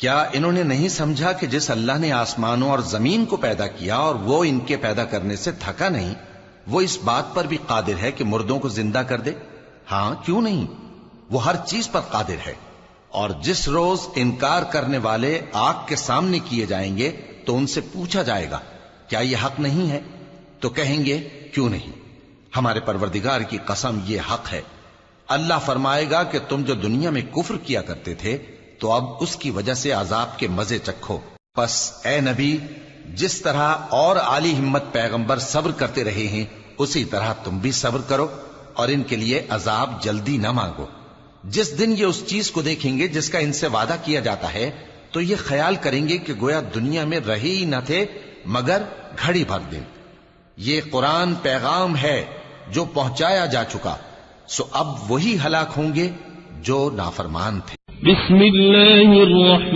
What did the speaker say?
کیا انہوں نے نہیں سمجھا کہ جس اللہ نے آسمانوں اور زمین کو پیدا کیا اور وہ ان کے پیدا کرنے سے تھکا نہیں، وہ اس بات پر بھی قادر ہے کہ مردوں کو زندہ کر دے؟ ہاں، کیوں نہیں، وہ ہر چیز پر قادر ہے۔ اور جس روز انکار کرنے والے آگ کے سامنے کیے جائیں گے تو ان سے پوچھا جائے گا کیا یہ حق نہیں ہے؟ تو کہیں گے کیوں نہیں، ہمارے پروردگار کی قسم یہ حق ہے۔ اللہ فرمائے گا کہ تم جو دنیا میں کفر کیا کرتے تھے تو اب اس کی وجہ سے عذاب کے مزے چکھو۔ پس اے نبی، جس طرح اور عالی ہمت پیغمبر صبر کرتے رہے ہیں اسی طرح تم بھی صبر کرو، اور ان کے لیے عذاب جلدی نہ مانگو۔ جس دن یہ اس چیز کو دیکھیں گے جس کا ان سے وعدہ کیا جاتا ہے تو یہ خیال کریں گے کہ گویا دنیا میں رہے ہی نہ تھے مگر گھڑی بھر دن۔ یہ قرآن پیغام ہے جو پہنچایا جا چکا، سو اب وہی ہلاک ہوں گے جو نافرمان تھے۔ بسم اللہ الرحمن